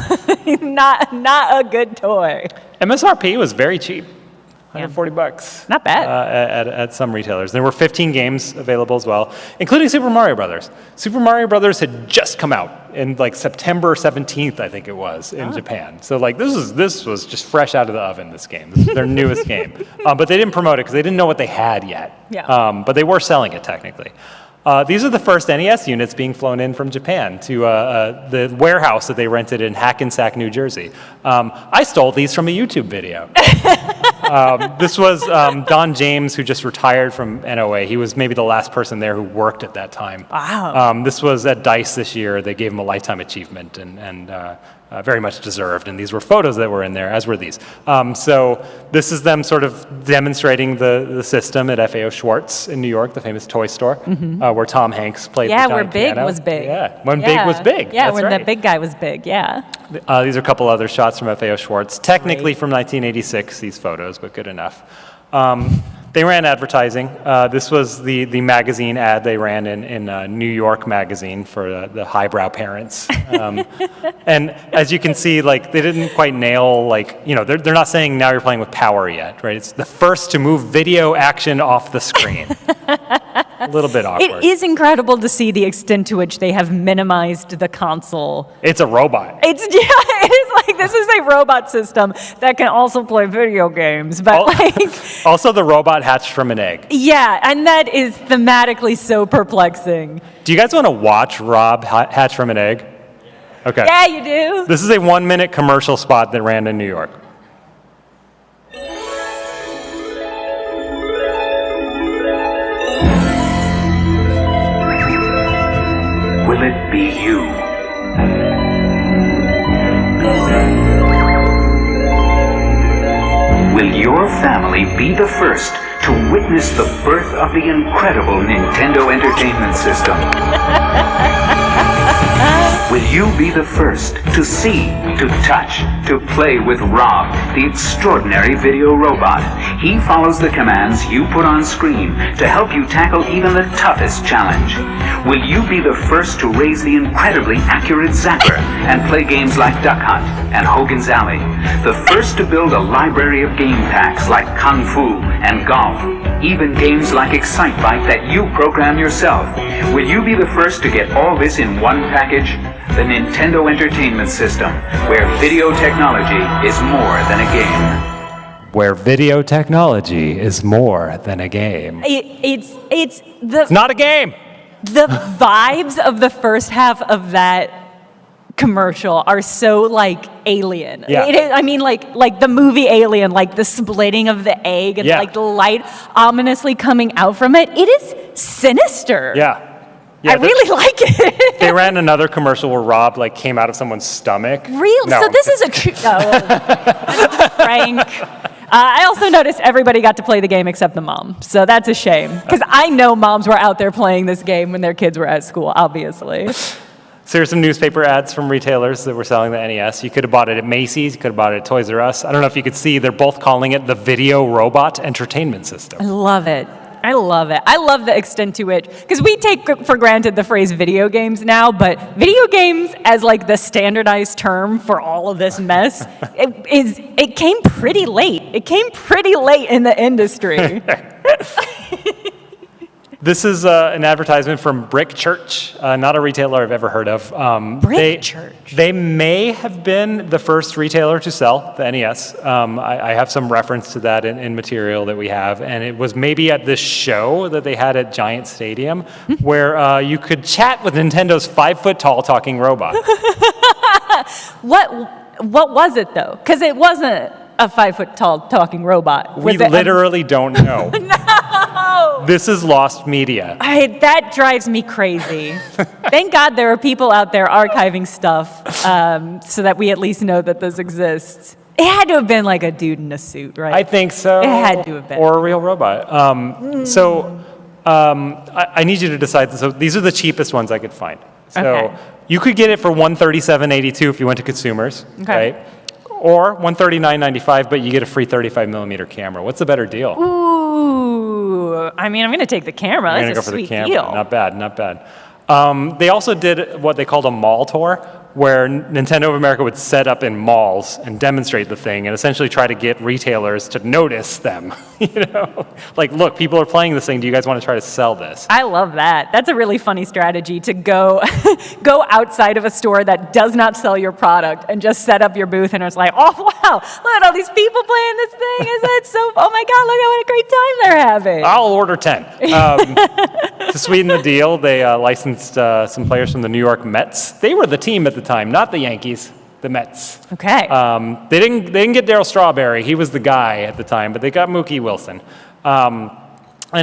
Speaker 2: not a good toy.
Speaker 1: MSRP was very cheap. $140.
Speaker 2: Not bad.
Speaker 1: At some retailers. There were 15 games available as well, including Super Mario Brothers. Super Mario Brothers had just come out in like September 17th, I think it was, in Japan. So like this was just fresh out of the oven, this game. This is their newest game. But they didn't promote it because they didn't know what they had yet.
Speaker 2: Yeah.
Speaker 1: But they were selling it technically. These are the first NES units being flown in from Japan to the warehouse that they rented in Hackensack, New Jersey. I stole these from a YouTube video. This was Don James, who just retired from NOA. He was maybe the last person there who worked at that time.
Speaker 2: Wow.
Speaker 1: This was at DICE this year. They gave him a lifetime achievement and very much deserved. And these were photos that were in there, as were these. So this is them sort of demonstrating the system at FAO Schwartz in New York, the famous toy store, where Tom Hanks played the giant
Speaker 2: where Big
Speaker 1: piano.
Speaker 2: was big.
Speaker 1: Yeah, when Big was big.
Speaker 2: Yeah,
Speaker 1: That's
Speaker 2: when
Speaker 1: right.
Speaker 2: that big guy was big, yeah.
Speaker 1: These are a couple other shots from FAO Schwartz, technically from 1986, these photos, but good enough. They ran advertising. This was the magazine ad they ran in New York Magazine for the highbrow parents. And as you can see, like, they didn't quite nail, like, they're not saying now you're playing with power yet, right? It's the first to move video action off the screen. A little bit awkward.
Speaker 2: It is incredible to see the extent to which they have minimized the console.
Speaker 1: It's a robot.
Speaker 2: It is like, this is a robot system that can also play video games, but
Speaker 1: Also, the robot hatched from an egg.
Speaker 2: Yeah, and that is thematically so perplexing.
Speaker 1: Do you guys want to watch Rob hatch from an egg? Okay.
Speaker 2: Yeah, you do.
Speaker 1: This is a 1-minute commercial spot that ran in New York.
Speaker 3: Will it be you? Will your family be the first to witness the birth of the incredible Nintendo Entertainment System? Will you be the first to see, to touch, to play with Rob, the extraordinary video robot? He follows the commands you put on screen to help you tackle even the toughest challenge. Will you be the first to raise the incredibly accurate zapper and play games like Duck Hunt and Hogan's Alley? The first to build a library of game packs like Kung Fu and golf, even games like Excitebike that you program yourself. Will you be the first to get all this in one package? The Nintendo Entertainment System, where video technology is more than a game.
Speaker 1: Where video technology is more than a game.
Speaker 2: It's
Speaker 1: not a game!
Speaker 2: The vibes of the first half of that commercial are so like alien.
Speaker 1: Yeah.
Speaker 2: It is, I mean, like the movie Alien, like the splitting of the egg and like the light ominously coming out from it. It is sinister.
Speaker 1: Yeah.
Speaker 2: I really like it.
Speaker 1: They ran another commercial where Rob like came out of someone's stomach.
Speaker 2: Real?
Speaker 1: No.
Speaker 2: So this is a true. Frank. I also noticed everybody got to play the game except the mom. So that's a shame. Because I know moms were out there playing this game when their kids were at school, obviously.
Speaker 1: So here's some newspaper ads from retailers that were selling the NES. You could have bought it at Macy's, you could have bought it at Toys R Us. I don't know if you could see, they're both calling it the Video Robot Entertainment System.
Speaker 2: I love it. I love it. I love the extent to which, because we take for granted the phrase video games now, but video games as like the standardized term for all of this mess, it came pretty late. It came pretty late in the industry.
Speaker 1: This is an advertisement from Brick Church, not a retailer I've ever heard of.
Speaker 2: Brick Church.
Speaker 1: They may have been the first retailer to sell the NES. I have some reference to that in material that we have, and it was maybe at this show that they had at Giant Stadium, where you could chat with Nintendo's 5-foot-tall talking robot.
Speaker 2: What was it though? Because it wasn't a 5-foot-tall talking robot.
Speaker 1: We literally don't know.
Speaker 2: No!
Speaker 1: This is lost media.
Speaker 2: That drives me crazy. Thank God there are people out there archiving stuff so that we at least know that this exists. It had to have been like a dude in a suit, right?
Speaker 1: I think so.
Speaker 2: It had to have been.
Speaker 1: Or a real robot. I need you to decide. So these are the cheapest ones I could find. So you could get it for $137.82 if you went to consumers, right? Or $139.95, but you get a free 35mm camera. What's the better deal?
Speaker 2: Ooh, I mean, I'm going to take the camera.
Speaker 1: I'm going to go
Speaker 2: That's a
Speaker 1: for the
Speaker 2: sweet
Speaker 1: camera.
Speaker 2: deal.
Speaker 1: Not bad, not bad. They also did what they called a mall tour, where Nintendo of America would set up in malls and demonstrate the thing and essentially try to get retailers to notice them. Like, look, people are playing this thing. Do you guys want to try to sell this?
Speaker 2: I love that. That's a really funny strategy to go outside of a store that does not sell your product and just set up your booth and it's like, oh, wow, look at all these people playing this thing. Isn't it so, oh my God, look at what a great time they're having.
Speaker 1: I'll order 10. To sweeten the deal, they licensed some players from the New York Mets. They were the team at the time, not the Yankees, the Mets.
Speaker 2: Okay.
Speaker 1: They didn't get Darryl Strawberry. He was the guy at the time, but they got Mookie Wilson. And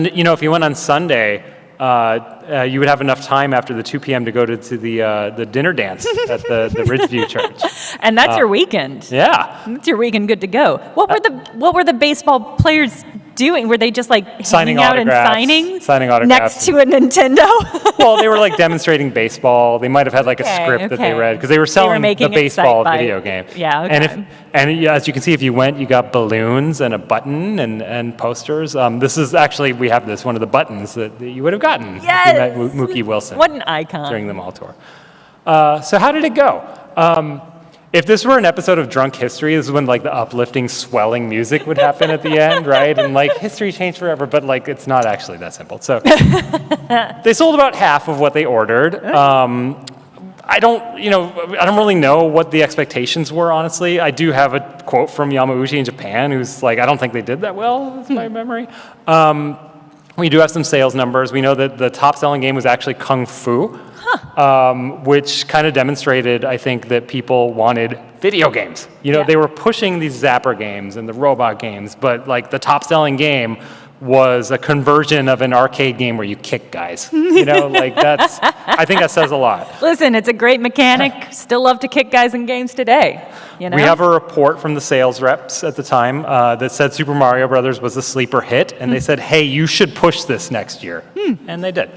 Speaker 1: if you went on Sunday, you would have enough time after the 2 p.m. to go to the dinner dance at the Ridgeview Church.
Speaker 2: And that's your weekend.
Speaker 1: Yeah.
Speaker 2: That's your weekend good to go. What were the baseball players doing? Were they just like
Speaker 1: Signing
Speaker 2: hanging out
Speaker 1: autographs,
Speaker 2: and
Speaker 1: signing autographs.
Speaker 2: next to a Nintendo?
Speaker 1: Well, they were like demonstrating baseball. They might have had like a script that they read because they were selling the baseball video game.
Speaker 2: Yeah, okay.
Speaker 1: And as you can see, if you went, you got balloons and a button and posters. This is actually, we have this, one of the buttons that you would have gotten if you met Mookie Wilson.
Speaker 2: What an icon.
Speaker 1: During the mall tour. So how did it go? If this were an episode of Drunk History, this is when like the uplifting, swelling music would happen at the end, right? And like history changed forever, but like it's not actually that simple. So they sold about half of what they ordered. I don't really know what the expectations were, honestly. I do have a quote from Yamauchi in Japan who's like, I don't think they did that well, is my memory. We do have some sales numbers. We know that the top-selling game was actually Kung Fu, which kind of demonstrated, I think, that people wanted video games. They were pushing these Zapper games and the robot games, but like the top-selling game was a conversion of an arcade game where you kick guys. I think that says a lot.
Speaker 2: Listen, it's a great mechanic. Still love to kick guys in games today. We
Speaker 1: have a report from the sales reps at the time that said Super Mario Brothers was a sleeper hit, and they said, hey, you should push this next year. And they did.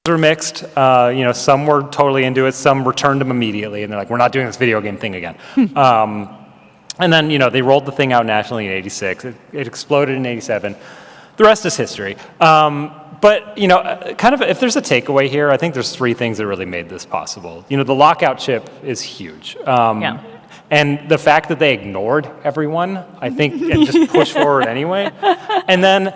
Speaker 1: were mixed. Some were totally into it. Some returned them immediately, and they're like, "We're not doing this video game thing again." And then they rolled the thing out nationally in '86. It exploded in '87. The rest is history. But kind of if there's a takeaway here, I think there's three things that really made this possible. The lockout chip is huge. And the fact that they ignored everyone, I think, and just pushed forward anyway. And then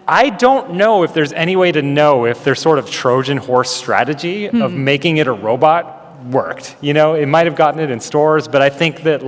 Speaker 1: I don't know if there's any way to know if their sort of Trojan horse strategy of making it a robot worked. It might have gotten it in stores, but I think that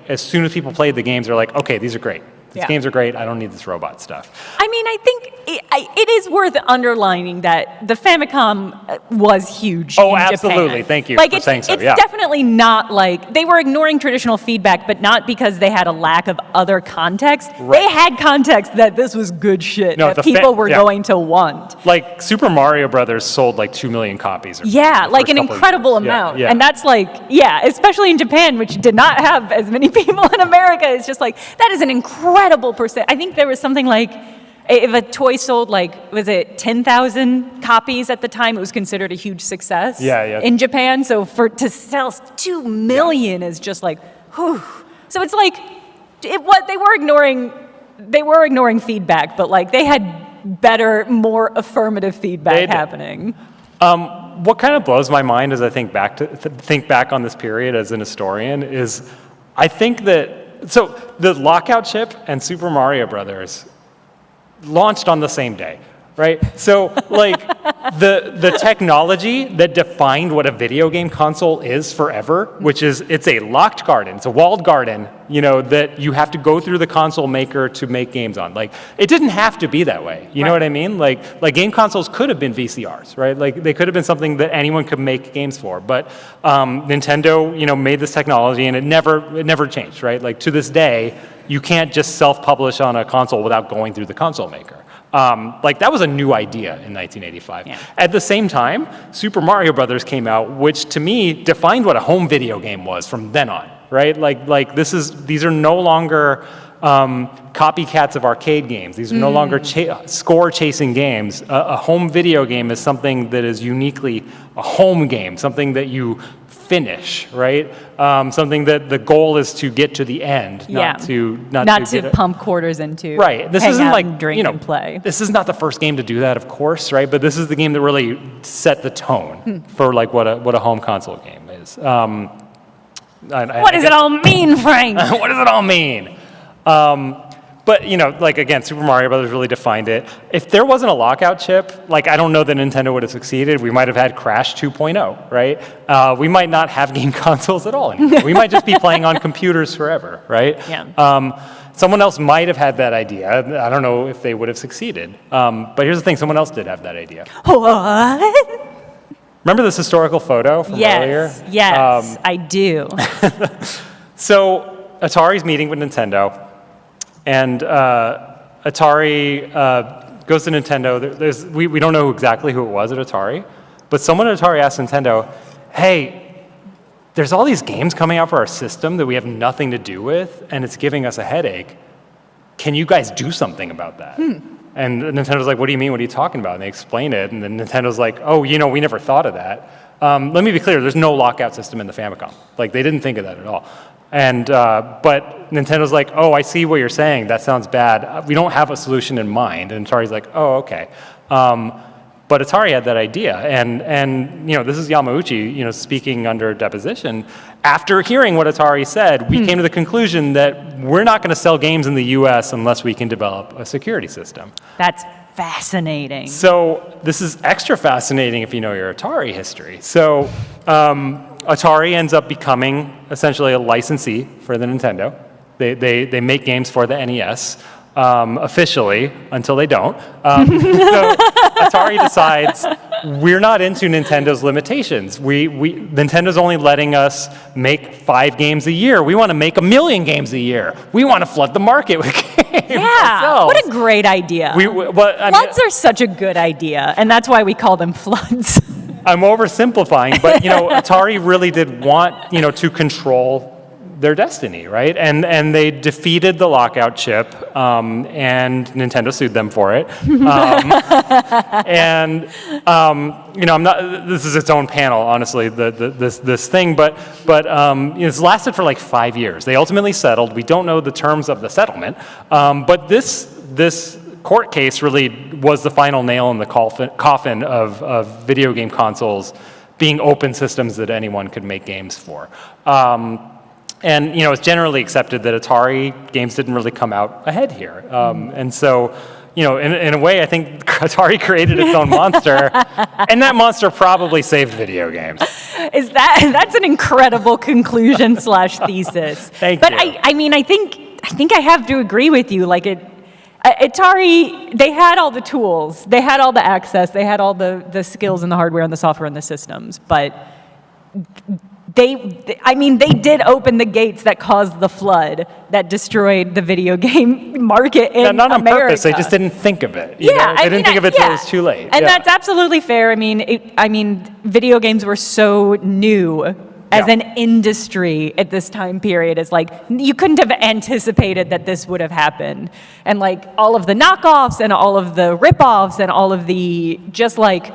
Speaker 1: as soon as people played the games, they're like, okay, these are great. These games are great. I don't need this robot stuff.
Speaker 2: I mean, I think it is worth underlining that the Famicom was huge in
Speaker 1: absolutely.
Speaker 2: Japan.
Speaker 1: Thank you for saying so.
Speaker 2: It's definitely not they were ignoring traditional feedback, but not because they had a lack of other context. Right. They had context that this was good shit that people were going to want.
Speaker 1: Super Mario Brothers sold 2 million copies.
Speaker 2: An incredible amount. And that's especially in Japan, which did not have as many people in America. It's just that is an incredible percent. I think there was something if a toy sold was it 10,000 copies at the time, it was considered a huge success in Japan. So to sell 2 million is just whew. So it's they were ignoring feedback, but they had better, more affirmative feedback happening.
Speaker 1: What kind of blows my mind as I think back on this period as an historian is I think that the lockout chip and Super Mario Brothers launched on the same day, right? So the technology that defined what a video game console is forever, which is it's a locked garden, it's a walled garden, that you have to go through the console maker to make games on. It didn't have to be that way. You know what I mean? Game consoles could have been VCRs, right? They could have been something that anyone could make games for. But Nintendo, made this technology and it never changed, right? To this day, you can't just self-publish on a console without going through the console maker. That was a new idea in 1985. Yeah. At the same time, Super Mario Brothers came out, which to me defined what a home video game was from then on, right? These are no longer copycats of arcade games. These are no longer score-chasing games. A home video game is something that is uniquely a home game, something that you finish, right? Something that the goal is to get to the end, not to
Speaker 2: pump quarters into.
Speaker 1: Right. This isn't
Speaker 2: drink and play.
Speaker 1: This is not the first game to do that, of course, right? But this is the game that really set the tone for what a home console game is.
Speaker 2: What does it all mean, Frank?
Speaker 1: What does it all mean? But, again, Super Mario Brothers really defined it. If there wasn't a lockout chip, I don't know that Nintendo would have succeeded. We might have had Crash 2.0, right? We might not have game consoles at all anymore. We might just be playing on computers forever, right?
Speaker 2: Yeah.
Speaker 1: Someone else might have had that idea. I don't know if they would have succeeded. But here's the thing, someone else did have that idea.
Speaker 2: What?
Speaker 1: Remember this historical photo from earlier?
Speaker 2: Yes, I do.
Speaker 1: So Atari's meeting with Nintendo. And Atari goes to Nintendo. We don't know exactly who it was at Atari, but someone at Atari asked Nintendo, hey, there's all these games coming out for our system that we have nothing to do with, and it's giving us a headache. Can you guys do something about that? And Nintendo's like, what do you mean? What are you talking about? And they explain it, and then Nintendo's like, oh, we never thought of that. Let me be clear, there's no lockout system in the Famicom. They didn't think of that at all. And but Nintendo's like, oh, I see what you're saying. That sounds bad. We don't have a solution in mind. And Atari's like, oh, okay. But Atari had that idea. And this is Yamauchi, speaking under deposition. After hearing what Atari said, we came to the conclusion that we're not going to sell games in the U.S. unless we can develop a security system.
Speaker 2: That's fascinating.
Speaker 1: So this is extra fascinating if you know your Atari history. So Atari ends up becoming essentially a licensee for the Nintendo. They make games for the NES officially until they don't. So Atari decides we're not into Nintendo's limitations. Nintendo's only letting us make 5 games a year. We want to make 1 million games a year. We want to flood the market with games.
Speaker 2: Yeah,
Speaker 1: ourselves.
Speaker 2: what a great idea. Floods are such a good idea, and that's why we call them floods.
Speaker 1: I'm oversimplifying, but Atari really did want to control their destiny, right? And they defeated the lockout chip, and Nintendo sued them for it. I'm not. This is its own panel, honestly. This thing, but it's lasted for like 5 years. They ultimately settled. We don't know the terms of the settlement, but this court case really was the final nail in the coffin of video game consoles being open systems that anyone could make games for. And it's generally accepted that Atari games didn't really come out ahead here. And so, in a way, I think Atari created its own monster, and that monster probably saved video games.
Speaker 2: That's an incredible conclusion / thesis.
Speaker 1: Thank
Speaker 2: but
Speaker 1: you.
Speaker 2: I think I have to agree with you. Like Atari, they had all the tools, they had all the access, they had all the skills and the hardware and the software and the systems, but they did open the gates that caused the flood that destroyed the video game market in
Speaker 1: Not on
Speaker 2: America.
Speaker 1: purpose, they just didn't think of it.
Speaker 2: They
Speaker 1: didn't think of it till it was too late.
Speaker 2: And that's absolutely fair. Video games were so new as an industry at this time period. It's like, you couldn't have anticipated that this would have happened. And like all of the knockoffs and all of the rip-offs and all of the just like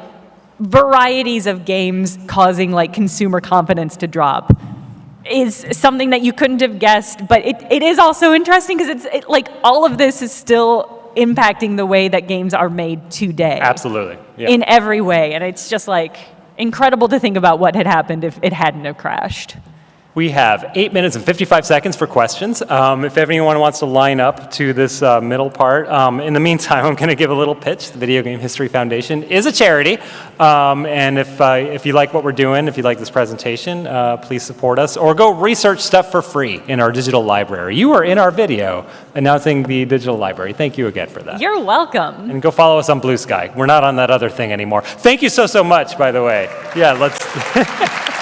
Speaker 2: varieties of games causing like consumer confidence to drop is something that you couldn't have guessed. But it is also interesting because it's like all of this is still impacting the way that games are made today.
Speaker 1: Absolutely. Yeah.
Speaker 2: In every way. And it's just like incredible to think about what had happened if it hadn't have crashed.
Speaker 1: We have 8 minutes and 55 seconds for questions. If anyone wants to line up to this middle part. In the meantime, I'm going to give a little pitch. The Video Game History Foundation is a charity. And if you like what we're doing, if you like this presentation, please support us. Or go research stuff for free in our digital library. You are in our video announcing the digital library. Thank you again for that.
Speaker 2: You're welcome.
Speaker 1: And go follow us on Blue Sky. We're not on that other thing anymore. Thank you so much, by the way. Yeah, let's...